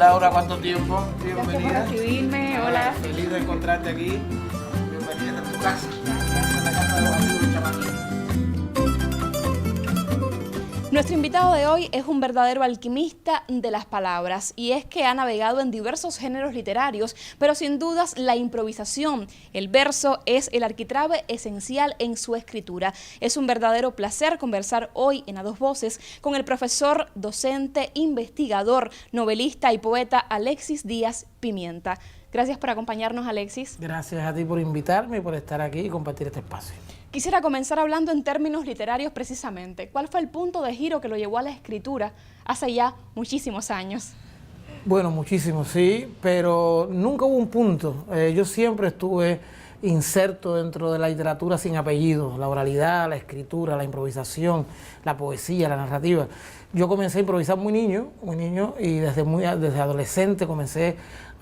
Laura, ¿cuánto tiempo? Gracias Bienvenida. por recibirme, hola. Feliz de encontrarte aquí. Bienvenida a tu casa, a la casa de los amigos chamaquines. Nuestro invitado de hoy es un verdadero alquimista de las palabras y es que ha navegado en diversos géneros literarios, pero sin dudas la improvisación, el verso es el arquitrabe esencial en su escritura. Es un verdadero placer conversar hoy en A Dos Voces con el profesor, docente, investigador, novelista y poeta Alexis Díaz Pimienta. Gracias por acompañarnos, Alexis. Gracias a ti por invitarme y por estar aquí y compartir este espacio. Quisiera comenzar hablando en términos literarios precisamente. ¿Cuál fue el punto de giro que lo llevó a la escritura hace ya muchísimos años? Bueno, muchísimo, sí, pero nunca hubo un punto. Yo siempre estuve inserto dentro de la literatura sin apellido, la oralidad, la escritura, la improvisación, la poesía, la narrativa. Yo comencé a improvisar muy niño y desde adolescente comencé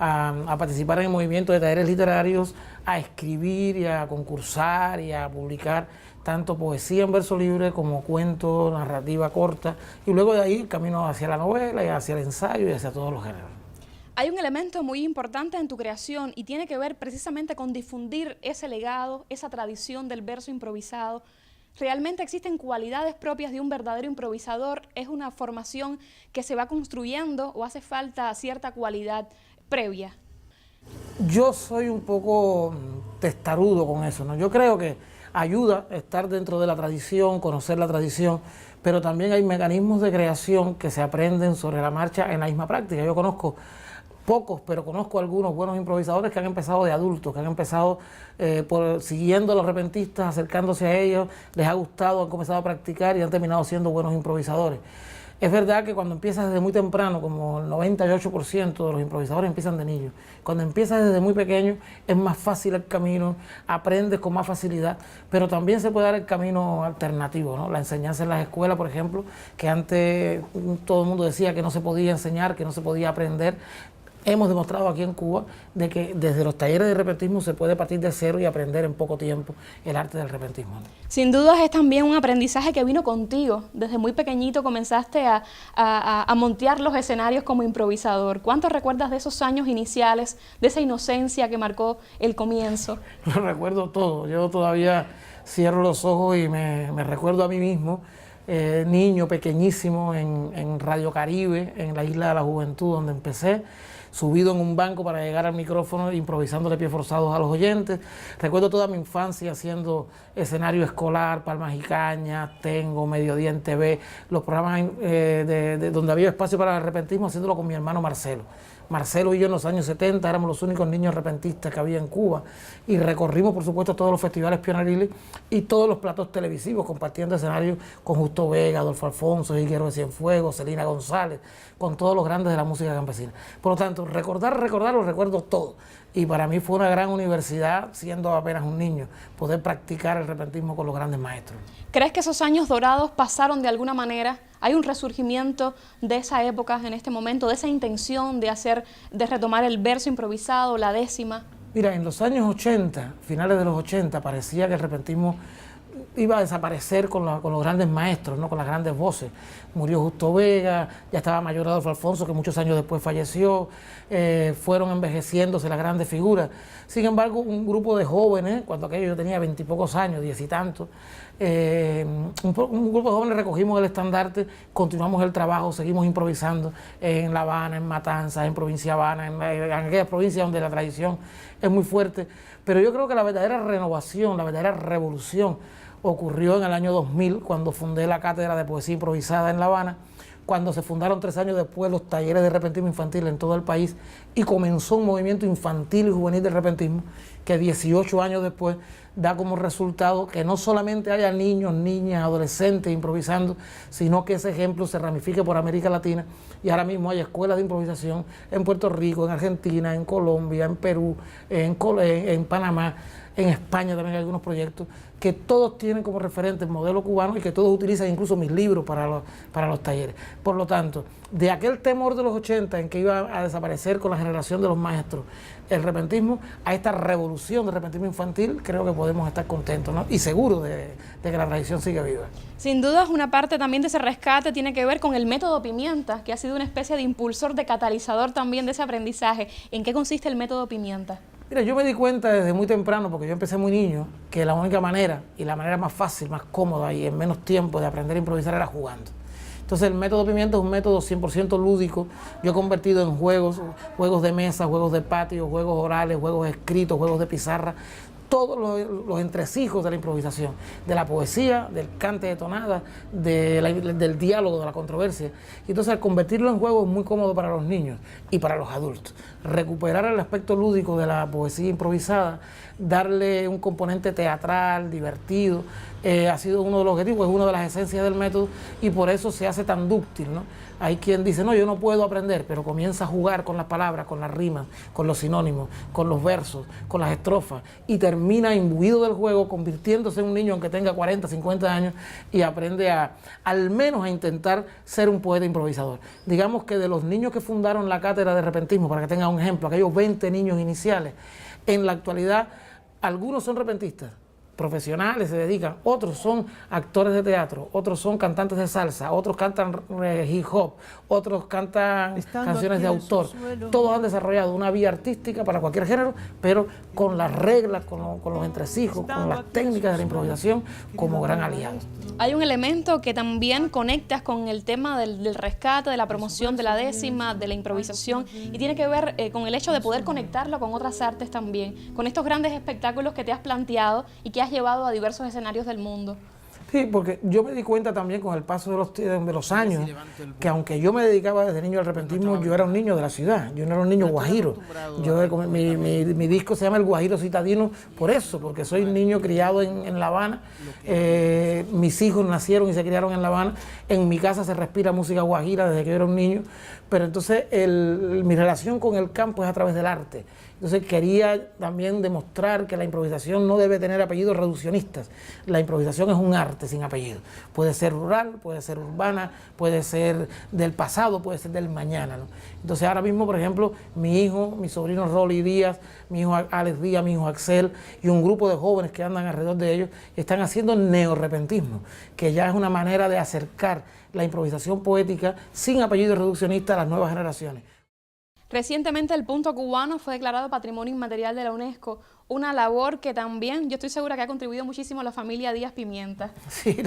a participar en el movimiento de talleres literarios, a escribir y a concursar y a publicar tanto poesía en verso libre como cuento, narrativa corta, y luego de ahí el camino hacia la novela y hacia el ensayo y hacia todos los géneros. Hay un elemento muy importante en tu creación y tiene que ver precisamente con difundir ese legado, esa tradición del verso improvisado. ¿Realmente existen cualidades propias de un verdadero improvisador? ¿Es una formación que se va construyendo o hace falta cierta cualidad previa? Yo soy un poco testarudo con eso, ¿no? Yo creo que ayuda a estar dentro de la tradición, conocer la tradición, pero también hay mecanismos de creación que se aprenden sobre la marcha en la misma práctica. Yo conozco pocos, pero conozco algunos buenos improvisadores que han empezado de adultos, que han empezado siguiendo a los repentistas, acercándose a ellos, les ha gustado, han comenzado a practicar y han terminado siendo buenos improvisadores. Es verdad que cuando empiezas desde muy temprano, como el 98% de los improvisadores empiezan de niños, cuando empiezas desde muy pequeño es más fácil el camino, aprendes con más facilidad, pero también se puede dar el camino alternativo, ¿no? La enseñanza en las escuelas, por ejemplo, que antes todo el mundo decía que no se podía enseñar, que no se podía aprender. Hemos demostrado aquí en Cuba de que desde los talleres de repentismo se puede partir de cero y aprender en poco tiempo el arte del repentismo, ¿no? Sin dudas es también un aprendizaje que vino contigo. Desde muy pequeñito comenzaste a montear los escenarios como improvisador. ¿Cuánto recuerdas de esos años iniciales, de esa inocencia que marcó el comienzo? Lo recuerdo todo. Yo todavía cierro los ojos y me recuerdo a mí mismo, niño pequeñísimo en Radio Caribe, en la Isla de la Juventud, donde empecé, subido en un banco para llegar al micrófono, improvisándole pies forzados a los oyentes. Recuerdo toda mi infancia haciendo escenario escolar, Palmas y Cañas, Tengo, Mediodía en TV, los programas donde había espacio para el repentismo, haciéndolo con mi hermano Marcelo. Marcelo y yo en los años 70 éramos los únicos niños repentistas que había en Cuba y recorrimos, por supuesto, todos los festivales pioneriles y todos los platos televisivos, compartiendo escenarios con Justo Vega, Adolfo Alfonso, Higuero de Cienfuegos, Celina González, con todos los grandes de la música campesina. Por lo tanto, recordar, lo recuerdo todo. Y para mí fue una gran universidad, siendo apenas un niño, poder practicar el repentismo con los grandes maestros. ¿Crees que esos años dorados pasaron de alguna manera? ¿Hay un resurgimiento de esa época en este momento, de esa intención de retomar el verso improvisado, la décima? Mira, en los años 80, finales de los 80, parecía que el repentismo iba a desaparecer con los grandes maestros, ¿no? Con las grandes voces. Murió Justo Vega, ya estaba mayor Adolfo Alfonso, que muchos años después falleció, fueron envejeciéndose las grandes figuras. Sin embargo, un grupo de jóvenes, cuando aquello yo tenía 20 y pocos años, 10 y tantos, un grupo de jóvenes recogimos el estandarte, continuamos el trabajo, seguimos improvisando en La Habana, en Matanzas, en Provincia Habana, en aquellas provincias donde la tradición es muy fuerte. Pero yo creo que la verdadera renovación, la verdadera revolución ocurrió en el año 2000, cuando fundé la Cátedra de Poesía Improvisada en La Habana, cuando se fundaron 3 años después los talleres de repentismo infantil en todo el país y comenzó un movimiento infantil y juvenil del repentismo que 18 años después da como resultado que no solamente haya niños, niñas, adolescentes improvisando, sino que ese ejemplo se ramifique por América Latina y ahora mismo hay escuelas de improvisación en Puerto Rico, en Argentina, en Colombia, en Perú, en Panamá, en España también hay algunos proyectos que todos tienen como referente el modelo cubano y que todos utilizan incluso mis libros para los talleres. Por lo tanto, de aquel temor de los 80 en que iba a desaparecer con la generación de los maestros el repentismo a esta revolución del repentismo infantil, creo que podemos estar contentos, ¿no? Y seguros de que la tradición sigue viva. Sin duda, una parte también de ese rescate tiene que ver con el método Pimienta, que ha sido una especie de impulsor, de catalizador también de ese aprendizaje. ¿En qué consiste el método Pimienta? Mira, yo me di cuenta desde muy temprano, porque yo empecé muy niño, que la única manera, y la manera más fácil, más cómoda y en menos tiempo de aprender a improvisar era jugando. Entonces el método Pimienta es un método 100% lúdico. Yo he convertido en juegos de mesa, juegos de patio, juegos orales, juegos escritos, juegos de pizarra, todos los entresijos de la improvisación, de la poesía, del cante de tonada, del diálogo, de la controversia. Y entonces al convertirlo en juego es muy cómodo para los niños y para los adultos. Recuperar el aspecto lúdico de la poesía improvisada, darle un componente teatral, divertido, ha sido uno de los objetivos, es una de las esencias del método y por eso se hace tan dúctil, ¿no? Hay quien dice, no, yo no puedo aprender, pero comienza a jugar con las palabras, con las rimas, con los sinónimos, con los versos, con las estrofas y termina imbuido del juego, convirtiéndose en un niño aunque tenga 40, 50 años y aprende al menos a intentar ser un poeta improvisador. Digamos que de los niños que fundaron la cátedra de repentismo, para que tengan un ejemplo, aquellos 20 niños iniciales, en la actualidad algunos son repentistas, profesionales, se dedican, otros son actores de teatro, otros son cantantes de salsa, otros cantan hip hop, otros cantan canciones de autor. Todos han desarrollado una vía artística para cualquier género, pero con las reglas, con los entresijos, con las técnicas de la improvisación como gran aliado. Hay un elemento que también conectas con el tema del rescate, de la promoción de la décima, de la improvisación, y tiene que ver con el hecho de poder conectarlo con otras artes también, con estos grandes espectáculos que te has planteado y que has llevado a diversos escenarios del mundo. Sí, porque yo me di cuenta también con el paso de los años que aunque yo me dedicaba desde niño al repentismo, yo era un niño de la ciudad, yo no era un niño guajiro. Mi disco se llama El Guajiro Citadino por eso, porque soy un niño criado en La Habana, mis hijos nacieron y se criaron en La Habana, en mi casa se respira música guajira desde que yo era un niño, pero entonces mi relación con el campo es a través del arte. Entonces quería también demostrar que la improvisación no debe tener apellidos reduccionistas. La improvisación es un arte sin apellido. Puede ser rural, puede ser urbana, puede ser del pasado, puede ser del mañana, ¿no? Entonces ahora mismo, por ejemplo, mi hijo, mi sobrino Rolly Díaz, mi hijo Alex Díaz, mi hijo Axel y un grupo de jóvenes que andan alrededor de ellos están haciendo neorrepentismo, que ya es una manera de acercar la improvisación poética sin apellidos reduccionistas a las nuevas generaciones. Recientemente el Punto Cubano fue declarado Patrimonio Inmaterial de la UNESCO, una labor que también yo estoy segura que ha contribuido muchísimo a la familia Díaz Pimienta. Sí,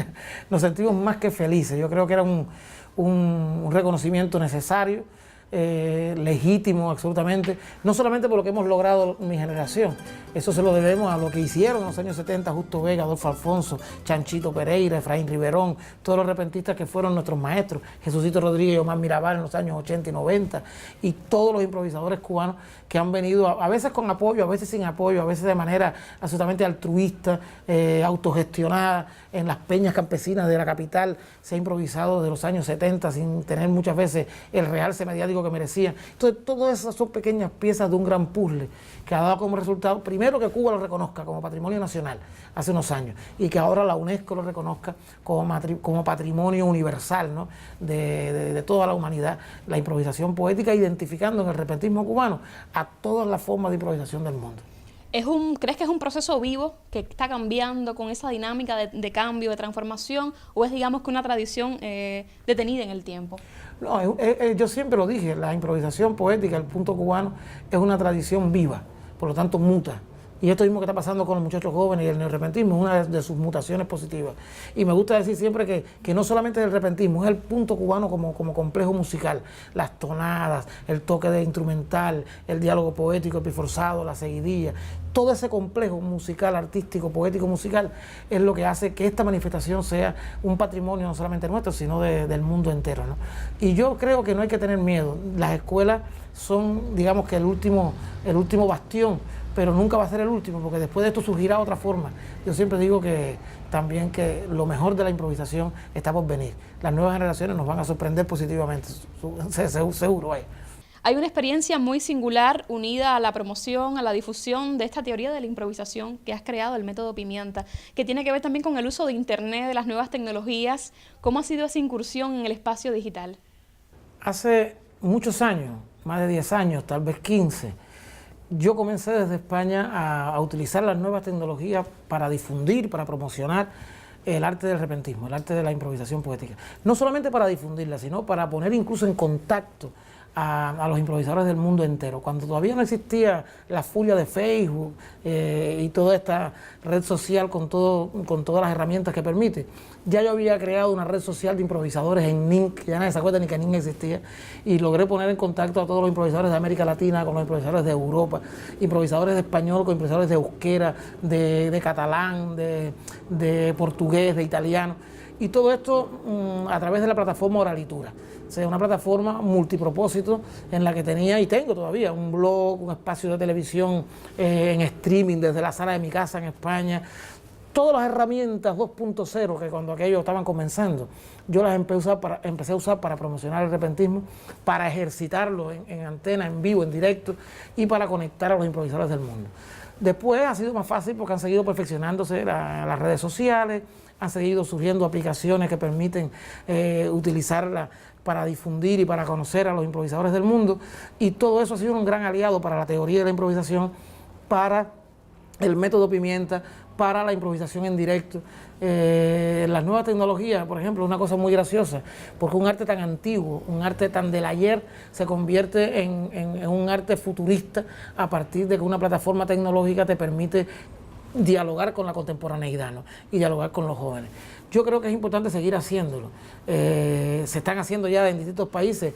nos sentimos más que felices, yo creo que era un reconocimiento necesario, legítimo absolutamente, no solamente por lo que hemos logrado mi generación, eso se lo debemos a lo que hicieron en los años 70 Justo Vega, Adolfo Alfonso, Chanchito Pereira, Efraín Riverón, todos los repentistas que fueron nuestros maestros, Jesucito Rodríguez y Omar Mirabal en los años 80 y 90, y todos los improvisadores cubanos que han venido, a veces con apoyo, a veces sin apoyo, a veces de manera absolutamente altruista, autogestionada, en las peñas campesinas de la capital se ha improvisado desde los años 70 sin tener muchas veces el realce mediático que merecían. Entonces todas esas son pequeñas piezas de un gran puzzle que ha dado como resultado, primero que Cuba lo reconozca como patrimonio nacional hace unos años y que ahora la UNESCO lo reconozca como patrimonio universal, ¿no? de toda la humanidad, la improvisación poética, identificando en el repentismo cubano a todas las formas de improvisación del mundo. ¿Crees que es un proceso vivo que está cambiando con esa dinámica de cambio, de transformación, o es, digamos, que una tradición detenida en el tiempo? No, yo siempre lo dije, la improvisación poética, el punto cubano, es una tradición viva, por lo tanto muta. Y esto mismo que está pasando con los muchachos jóvenes y el neorrepentismo es una de sus mutaciones positivas. Y me gusta decir siempre que no solamente es el repentismo, es el punto cubano como complejo musical. Las tonadas, el toque de instrumental, el diálogo poético epiforzado, la seguidilla. Todo ese complejo musical, artístico, poético, musical, es lo que hace que esta manifestación sea un patrimonio no solamente nuestro, sino del mundo entero, ¿no? Y yo creo que no hay que tener miedo. Las escuelas son, digamos que el último bastión, pero nunca va a ser el último, porque después de esto surgirá otra forma. Yo siempre digo que también que lo mejor de la improvisación está por venir. Las nuevas generaciones nos van a sorprender positivamente, seguro. Hay una experiencia muy singular unida a la promoción, a la difusión de esta teoría de la improvisación que has creado, el método Pimienta, que tiene que ver también con el uso de Internet, de las nuevas tecnologías. ¿Cómo ha sido esa incursión en el espacio digital? Hace muchos años, más de 10 años, tal vez 15, yo comencé desde España a utilizar las nuevas tecnologías para difundir, para promocionar el arte del repentismo, el arte de la improvisación poética. No solamente para difundirla, sino para poner incluso en contacto a los improvisadores del mundo entero. Cuando todavía no existía la furia de Facebook y toda esta red social con todas las herramientas que permite, ya yo había creado una red social de improvisadores en NIN, que ya nadie se acuerda ni que NIN existía, y logré poner en contacto a todos los improvisadores de América Latina con los improvisadores de Europa, improvisadores de español con improvisadores de euskera, de catalán, de portugués, de italiano, y todo esto a través de la plataforma Oralitura. O sea, una plataforma multipropósito en la que tenía y tengo todavía un blog, un espacio de televisión en streaming desde la sala de mi casa en España. Todas las herramientas 2.0 que cuando aquellos estaban comenzando, yo las empecé a usar para promocionar el repentismo, para ejercitarlo en antena, en vivo, en directo y para conectar a los improvisadores del mundo. Después ha sido más fácil porque han seguido perfeccionándose las redes sociales, han seguido surgiendo aplicaciones que permiten utilizarla para difundir y para conocer a los improvisadores del mundo, y todo eso ha sido un gran aliado para la teoría de la improvisación, para el método Pimienta, para la improvisación en directo. Las nuevas tecnologías, por ejemplo, una cosa muy graciosa, porque un arte tan antiguo, un arte tan del ayer, se convierte en un arte futurista a partir de que una plataforma tecnológica te permite dialogar con la contemporaneidad, ¿no? Y dialogar con los jóvenes. Yo creo que es importante seguir haciéndolo. Se están haciendo ya en distintos países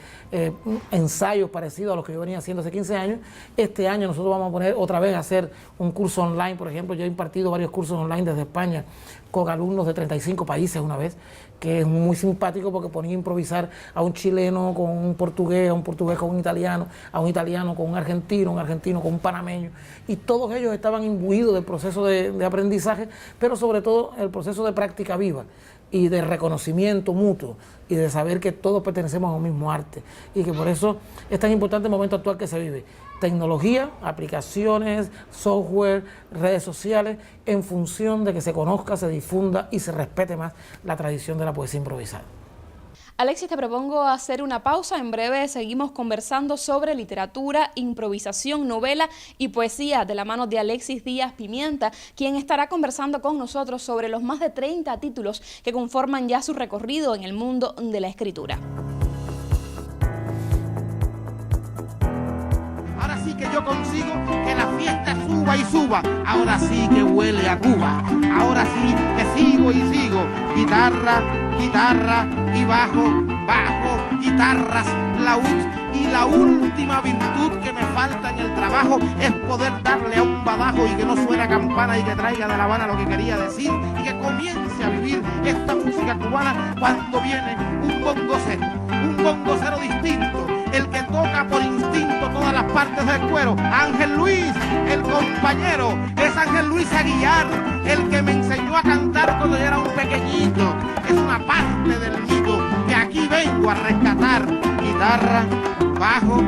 ensayos parecidos a los que yo venía haciendo hace 15 años. Este año nosotros vamos a poner otra vez a hacer un curso online. Por ejemplo, yo he impartido varios cursos online desde España con alumnos de 35 países una vez, que es muy simpático porque ponía a improvisar a un chileno con un portugués, a un portugués con un italiano con un argentino con un panameño, y todos ellos estaban imbuidos del proceso de aprendizaje, pero sobre todo el proceso de práctica viva y de reconocimiento mutuo y de saber que todos pertenecemos a un mismo arte, y que por eso es tan importante el momento actual que se vive. Tecnología, aplicaciones, software, redes sociales, en función de que se conozca, se difunda y se respete más la tradición de la poesía improvisada. Alexis, te propongo hacer una pausa. En breve seguimos conversando sobre literatura, improvisación, novela y poesía de la mano de Alexis Díaz Pimienta, quien estará conversando con nosotros sobre los más de 30 títulos que conforman ya su recorrido en el mundo de la escritura. Ahora sí que yo consigo que la fiesta suba y suba. Ahora sí que huele a Cuba. Ahora sí que sigo y sigo. Guitarra, guitarra y bajo, bajo, guitarras, laúd. Y la última virtud que me falta en el trabajo es poder darle a un badajo y que no suene a campana y que traiga de La Habana lo que quería decir y que comience a vivir esta música cubana cuando viene un bongocero distinto, el que toca por instinto todas las partes del cuero. Ángel Luis, el compañero, es Ángel Luis Aguilar, el que me enseñó a cantar cuando yo era un pequeñito. Es una parte del mito que aquí vengo a rescatar. Guitarra, bajo,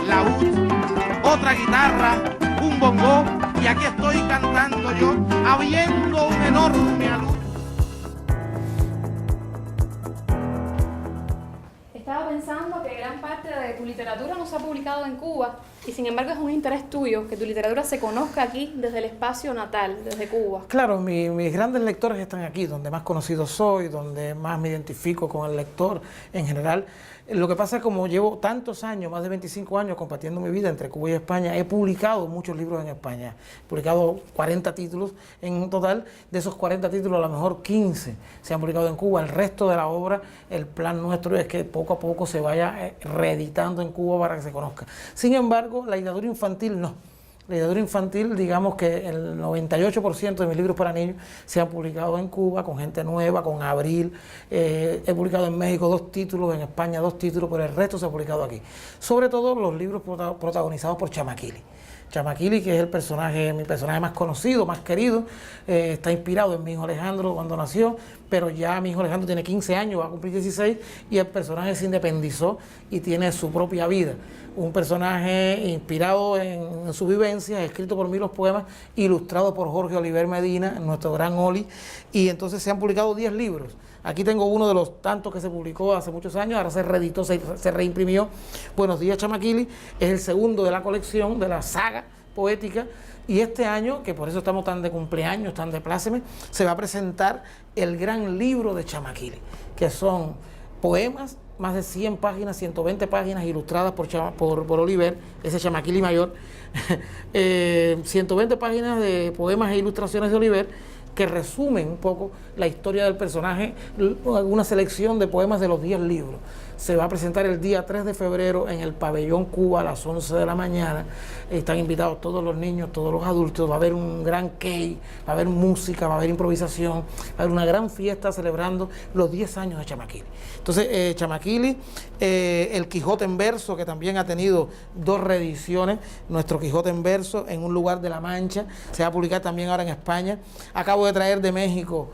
laúd, otra guitarra, un bongo, y aquí estoy cantando yo, habiendo un enorme alud. Estaba pensando que gran parte de tu literatura no se ha publicado en Cuba, y sin embargo es un interés tuyo que tu literatura se conozca aquí desde el espacio natal, desde Cuba. Claro, mis grandes lectores están aquí, donde más conocido soy, donde más me identifico con el lector en general. Lo que pasa es que como llevo tantos años, más de 25 años compartiendo mi vida entre Cuba y España, he publicado muchos libros en España. He publicado 40 títulos en total. De esos 40 títulos, a lo mejor 15 se han publicado en Cuba. El resto de la obra, el plan nuestro es que poco a poco se vaya reeditando en Cuba para que se conozca. Sin embargo, la literatura infantil no. La literatura infantil, digamos que el 98% de mis libros para niños se han publicado en Cuba, con gente nueva, con Abril. He publicado en México 2 títulos, en España 2 títulos, pero el resto se ha publicado aquí. Sobre todo los libros protagonizados por Chamaquili. Chamaquili, que es mi personaje más conocido, más querido, está inspirado en mi hijo Alejandro cuando nació, pero ya mi hijo Alejandro tiene 15 años, va a cumplir 16, y el personaje se independizó y tiene su propia vida. Un personaje inspirado en su vivencia, escrito por mí los poemas, ilustrado por Jorge Oliver Medina, nuestro gran Oli, y entonces se han publicado 10 libros. Aquí tengo uno de los tantos que se publicó hace muchos años, ahora se reeditó, se reimprimió. Buenos días, Chamaquili, es el segundo de la colección, de la saga poética. Y este año, que por eso estamos tan de cumpleaños, tan de pláceme, se va a presentar el gran libro de Chamaquili, que son poemas, más de 100 páginas, 120 páginas ilustradas por Oliver, ese Chamaquili mayor, 120 páginas de poemas e ilustraciones de Oliver, que resumen un poco la historia del personaje, una selección de poemas de los 10 libros. Se va a presentar el día 3 de febrero en el Pabellón Cuba a las 11 de la mañana. Están invitados todos los niños, todos los adultos. Va a haber un gran cake, va a haber música, va a haber improvisación, va a haber una gran fiesta celebrando los 10 años de Chamaquili. Entonces, Chamaquili, el Quijote en verso, que también ha tenido 2 reediciones, nuestro Quijote en verso en un lugar de La Mancha, se va a publicar también ahora en España. Acabo de traer de México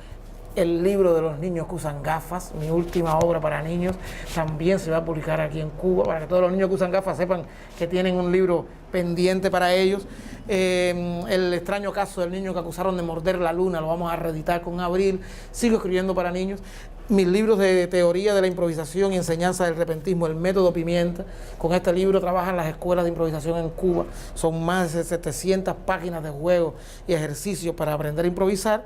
el libro de los niños que usan gafas, mi última obra para niños, también se va a publicar aquí en Cuba, para que todos los niños que usan gafas sepan que tienen un libro pendiente para ellos. El extraño caso del niño que acusaron de morder la luna, lo vamos a reeditar con Abril. Sigo escribiendo para niños. Mis libros de teoría de la improvisación y enseñanza del repentismo, el método Pimienta. Con este libro trabajan las escuelas de improvisación en Cuba. Son más de 700 páginas de juegos y ejercicios para aprender a improvisar.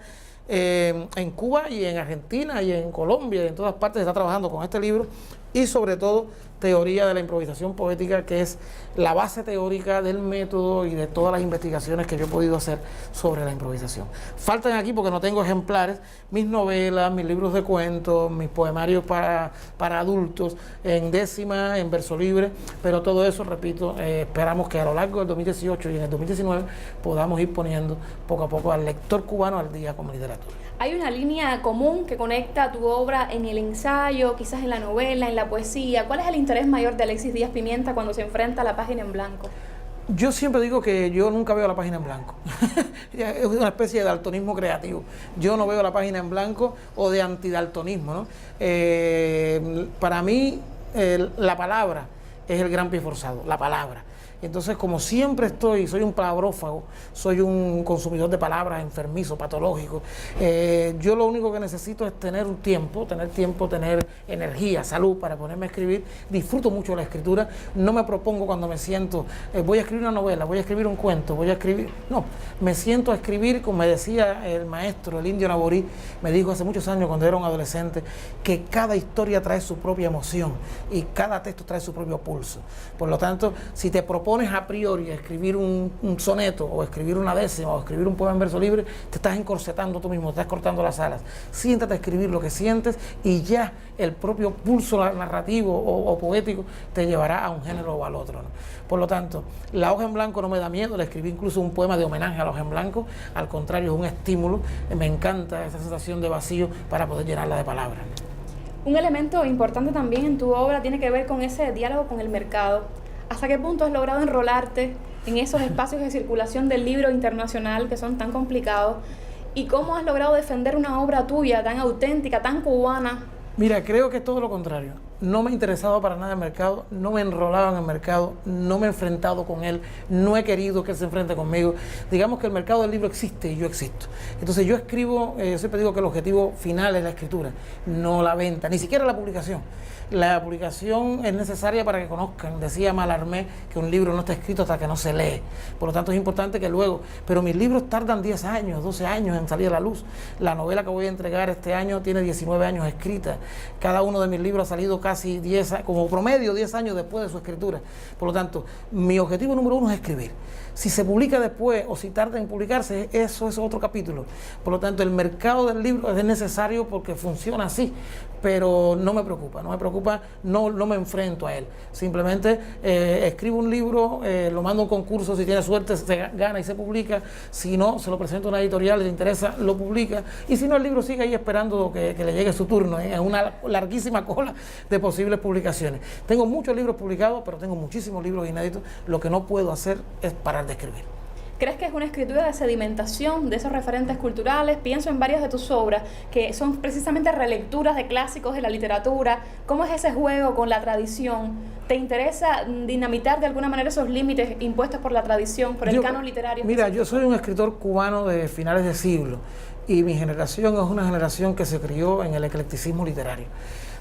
En Cuba y en Argentina y en Colombia y en todas partes se está trabajando con este libro, y sobre todo teoría de la improvisación poética, que es la base teórica del método y de todas las investigaciones que yo he podido hacer sobre la improvisación. Faltan aquí, porque no tengo ejemplares, mis novelas, mis libros de cuentos, mis poemarios para adultos, en décima, en verso libre, pero todo eso, repito, esperamos que a lo largo del 2018 y en el 2019 podamos ir poniendo poco a poco al lector cubano al día con literatura. ¿Hay una línea común que conecta tu obra en el ensayo, quizás en la novela, en la poesía? ¿Cuál es el interés mayor de Alexis Díaz Pimienta cuando se enfrenta a la página en blanco? Yo siempre digo que yo nunca veo la página en blanco. Es una especie de daltonismo creativo. Yo no veo la página en blanco o de antidaltonismo, ¿no? Para mí, la palabra es el gran pie forzado, la palabra. Entonces, como siempre soy un palabrófago, soy un consumidor de palabras, enfermizo, patológico. Yo lo único que necesito es tener tiempo, tener energía, salud para ponerme a escribir. Disfruto mucho la escritura. No me propongo cuando me siento, voy a escribir una novela, voy a escribir un cuento, voy a escribir... No, me siento a escribir, como me decía el maestro, el indio Naborí, me dijo hace muchos años cuando era un adolescente, que cada historia trae su propia emoción y cada texto trae su propio pulso. Por lo tanto, si te propones a priori escribir un soneto o escribir una décima o escribir un poema en verso libre, te estás encorsetando tú mismo, te estás cortando las alas. Siéntate a escribir lo que sientes y ya el propio pulso narrativo o poético te llevará a un género o al otro, ¿no? Por lo tanto, la hoja en blanco no me da miedo, le escribí incluso un poema de homenaje a la hoja en blanco, al contrario, es un estímulo, me encanta esa sensación de vacío para poder llenarla de palabras. Un elemento importante también en tu obra tiene que ver con ese diálogo con el mercado. ¿Hasta qué punto has logrado enrolarte en esos espacios de circulación del libro internacional que son tan complicados? ¿Y cómo has logrado defender una obra tuya tan auténtica, tan cubana? Mira, creo que es todo lo contrario. No me he interesado para nada el mercado, no me he enrolado en el mercado, no me he enfrentado con él, no he querido que él se enfrente conmigo. Digamos que el mercado del libro existe y yo existo. Entonces yo escribo, yo siempre digo que el objetivo final es la escritura, no la venta, ni siquiera la publicación. La publicación es necesaria para que conozcan. Decía Mallarmé que un libro no está escrito hasta que no se lee. Por lo tanto, es importante que luego... Pero mis libros tardan 10 años, 12 años en salir a la luz. La novela que voy a entregar este año tiene 19 años escrita. Cada uno de mis libros ha salido casi 10, como promedio 10 años después de su escritura. Por lo tanto, mi objetivo número 1 es escribir. Si se publica después o si tarda en publicarse, eso es otro capítulo. Por lo tanto, el mercado del libro es necesario porque funciona así, pero no me preocupa, no me enfrento a él. Simplemente escribo un libro, lo mando a un concurso, si tiene suerte se gana y se publica, si no, se lo presento a una editorial, le interesa, lo publica, y si no, el libro sigue ahí esperando que le llegue su turno, en una larguísima cola de posibles publicaciones. Tengo muchos libros publicados, pero tengo muchísimos libros inéditos. Lo que no puedo hacer es parar de escribir. ¿Crees que es una escritura de sedimentación de esos referentes culturales? Pienso en varias de tus obras que son precisamente relecturas de clásicos de la literatura. ¿Cómo es ese juego con la tradición? ¿Te interesa dinamitar de alguna manera esos límites impuestos por la tradición, por el canon literario? Mira, yo soy un escritor cubano de finales de siglo y mi generación es una generación que se crió en el eclecticismo literario.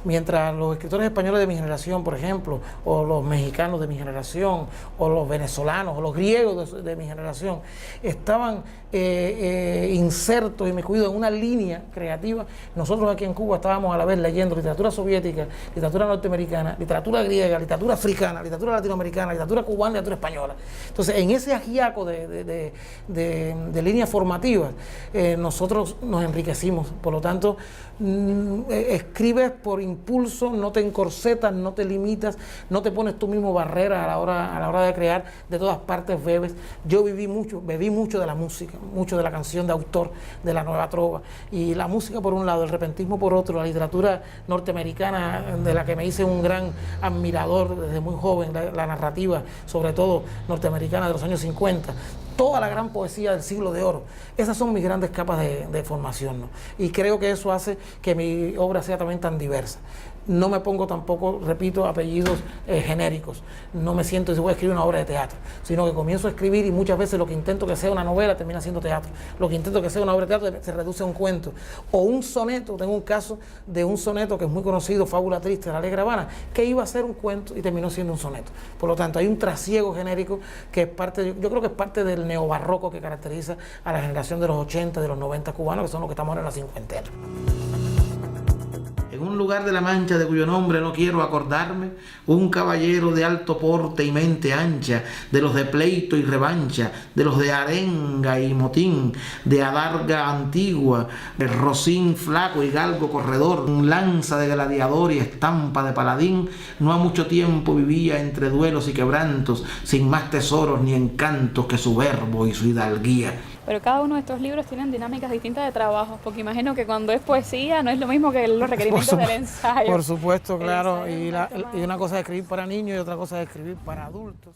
Mientras los escritores españoles de mi generación, por ejemplo, o los mexicanos de mi generación, o los venezolanos, o los griegos de mi generación, estaban insertos y metidos en una línea creativa, nosotros aquí en Cuba estábamos a la vez leyendo literatura soviética, literatura norteamericana, literatura griega, literatura africana, literatura latinoamericana, literatura cubana, literatura española. Entonces, en ese ajiaco de líneas formativas, nosotros nos enriquecimos. Por lo tanto, escribes por impulso, no te encorsetas, no te limitas, no te pones tú mismo barreras a la hora de crear, de todas partes bebes. Yo bebí mucho de la música, mucho de la canción de autor, de la nueva trova, y la música por un lado, el repentismo por otro, la literatura norteamericana, de la que me hice un gran admirador desde muy joven, la narrativa, sobre todo norteamericana de los años 50, toda la gran poesía del siglo de oro. Esas son mis grandes capas de formación, ¿no? Y creo que eso hace que mi obra sea también tan diversa. No me pongo tampoco, repito, apellidos genéricos. No me siento y voy a escribir una obra de teatro, sino que comienzo a escribir y muchas veces lo que intento que sea una novela termina siendo teatro. Lo que intento que sea una obra de teatro se reduce a un cuento. O un soneto, tengo un caso de un soneto que es muy conocido, Fábula Triste, de la Alegre Habana, que iba a ser un cuento y terminó siendo un soneto. Por lo tanto, hay un trasiego genérico que es parte, yo creo que es parte del neobarroco que caracteriza a la generación de los 80, de los 90 cubanos, que son los que estamos ahora en la cincuentena. En un lugar de la Mancha de cuyo nombre no quiero acordarme, un caballero de alto porte y mente ancha, de los de pleito y revancha, de los de arenga y motín, de adarga antigua, de rocín flaco y galgo corredor, lanza de gladiador y estampa de paladín, no ha mucho tiempo vivía entre duelos y quebrantos, sin más tesoros ni encantos que su verbo y su hidalguía. Pero cada uno de estos libros tienen dinámicas distintas de trabajo, porque imagino que cuando es poesía no es lo mismo que los requerimientos del ensayo. Por supuesto, claro, y una cosa es escribir para niños y otra cosa es escribir para adultos.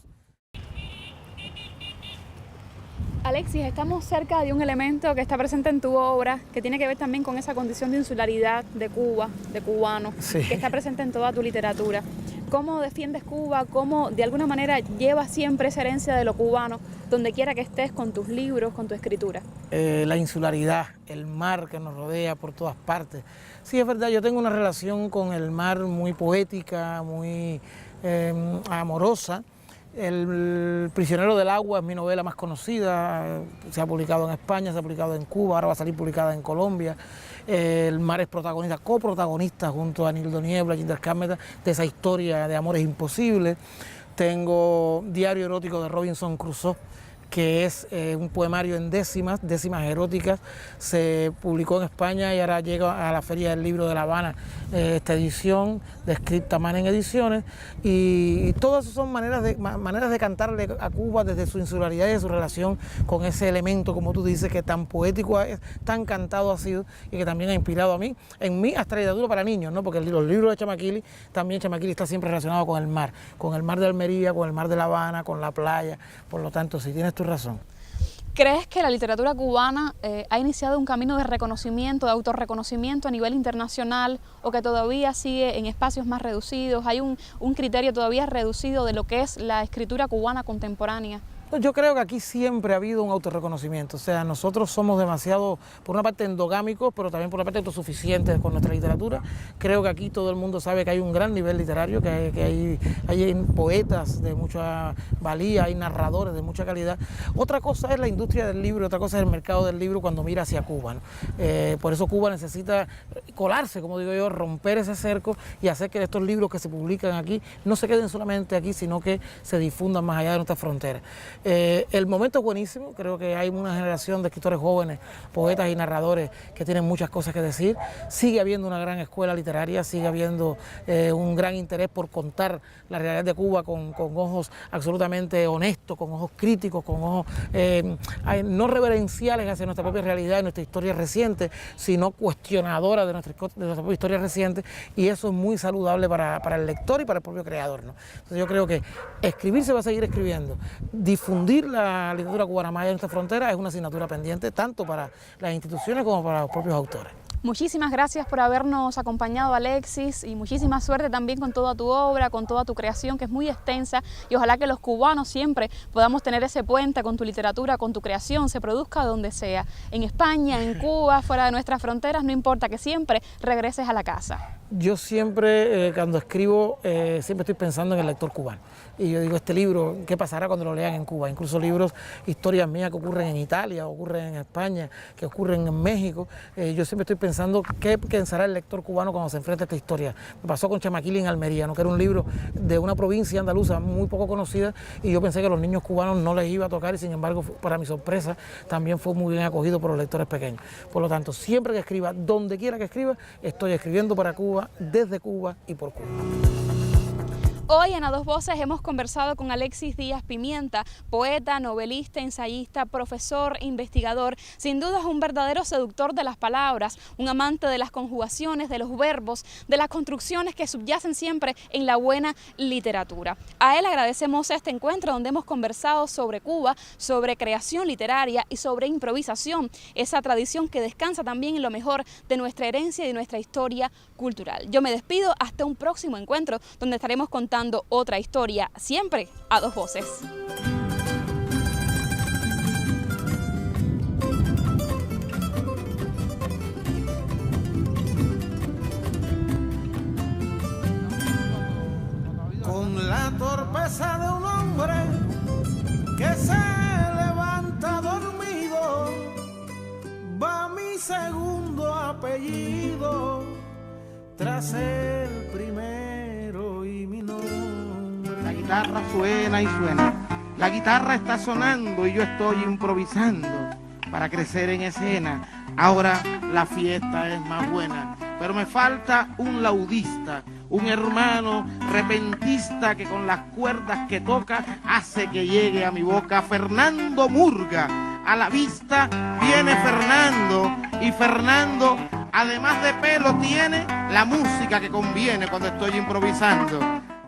Alexis, estamos cerca de un elemento que está presente en tu obra, que tiene que ver también con esa condición de insularidad de Cuba, de cubano, sí, que está presente en toda tu literatura. ¿Cómo defiendes Cuba? ¿Cómo de alguna manera llevas siempre esa herencia de lo cubano, donde quiera que estés, con tus libros, con tu escritura? La insularidad, el mar que nos rodea por todas partes. Sí, es verdad, yo tengo una relación con el mar muy poética, muy amorosa. El prisionero del agua es mi novela más conocida, se ha publicado en España, se ha publicado en Cuba, ahora va a salir publicada en Colombia. El mar es protagonista, coprotagonista junto a Nildo Niebla, Ginder Cármeta, de esa historia de amores imposibles. Tengo Diario erótico de Robinson Crusoe, que es un poemario en décimas eróticas, se publicó en España y ahora llega a la Feria del Libro de La Habana esta edición de Scriptaman en ediciones, y todas son maneras de cantarle a Cuba desde su insularidad y de su relación con ese elemento, como tú dices, que tan poético es, tan cantado ha sido y que también ha inspirado a mí, en mí hasta literatura para niños, ¿no? Porque los libros de Chamaquili, también Chamaquili está siempre relacionado con el mar de Almería, con el mar de La Habana, con la playa. Por lo tanto, si tienes tu razón. ¿Crees que la literatura cubana ha iniciado un camino de reconocimiento, de autorreconocimiento a nivel internacional, o que todavía sigue en espacios más reducidos? ¿Hay un criterio todavía reducido de lo que es la escritura cubana contemporánea? Yo creo que aquí siempre ha habido un autorreconocimiento, o sea, nosotros somos demasiado, por una parte endogámicos, pero también por una parte autosuficientes con nuestra literatura. Creo que aquí todo el mundo sabe que hay un gran nivel literario, que hay poetas de mucha valía, hay narradores de mucha calidad. Otra cosa es la industria del libro, otra cosa es el mercado del libro cuando mira hacia Cuba, ¿no? Por eso Cuba necesita colarse, como digo yo, romper ese cerco y hacer que estos libros que se publican aquí no se queden solamente aquí, sino que se difundan más allá de nuestras fronteras. El momento es buenísimo, creo que hay una generación de escritores jóvenes, poetas y narradores que tienen muchas cosas que decir. Sigue habiendo una gran escuela literaria, sigue habiendo un gran interés por contar la realidad de Cuba con ojos absolutamente honestos, con ojos críticos, con ojos no reverenciales hacia nuestra propia realidad y nuestra historia reciente, sino cuestionadora de nuestra propia historia reciente, y eso es muy saludable para el lector y para el propio creador, ¿no? Entonces yo creo que escribir se va a seguir escribiendo. Difundir la literatura cubana más allá de nuestra frontera es una asignatura pendiente tanto para las instituciones como para los propios autores. Muchísimas gracias por habernos acompañado, Alexis, y muchísima suerte también con toda tu obra, con toda tu creación, que es muy extensa, y ojalá que los cubanos siempre podamos tener ese puente con tu literatura, con tu creación, se produzca donde sea, en España, en Cuba, fuera de nuestras fronteras, no importa, que siempre regreses a la casa. Yo siempre, cuando escribo, siempre estoy pensando en el lector cubano. Y yo digo, este libro, ¿qué pasará cuando lo lean en Cuba? Incluso libros, historias mías que ocurren en Italia, ocurren en España, que ocurren en México. Yo siempre estoy pensando qué pensará el lector cubano cuando se enfrenta a esta historia. Me pasó con Chamaquili en Almería, ¿no? Que era un libro de una provincia andaluza muy poco conocida, y yo pensé que a los niños cubanos no les iba a tocar, y sin embargo, para mi sorpresa, también fue muy bien acogido por los lectores pequeños. Por lo tanto, siempre que escriba, donde quiera que escriba, estoy escribiendo para Cuba, desde Cuba y por Cuba. Hoy en A Dos Voces hemos conversado con Alexis Díaz Pimienta, poeta, novelista, ensayista, profesor, investigador. Sin duda es un verdadero seductor de las palabras, un amante de las conjugaciones, de los verbos, de las construcciones que subyacen siempre en la buena literatura. A él agradecemos este encuentro donde hemos conversado sobre Cuba, sobre creación literaria y sobre improvisación, esa tradición que descansa también en lo mejor de nuestra herencia y de nuestra historia cultural. Yo me despido hasta un próximo encuentro donde estaremos contando otra historia, siempre a dos voces. Con la torpeza de un hombre que se levanta dormido, va mi segundo apellido tras el primero y mi nombre. La guitarra suena y suena, la guitarra está sonando y yo estoy improvisando para crecer en escena. Ahora la fiesta es más buena, pero me falta un laudista, un hermano repentista que con las cuerdas que toca hace que llegue a mi boca Fernando Murga. A la vista viene Fernando, y Fernando, además de pelo, tiene la música que conviene cuando estoy improvisando.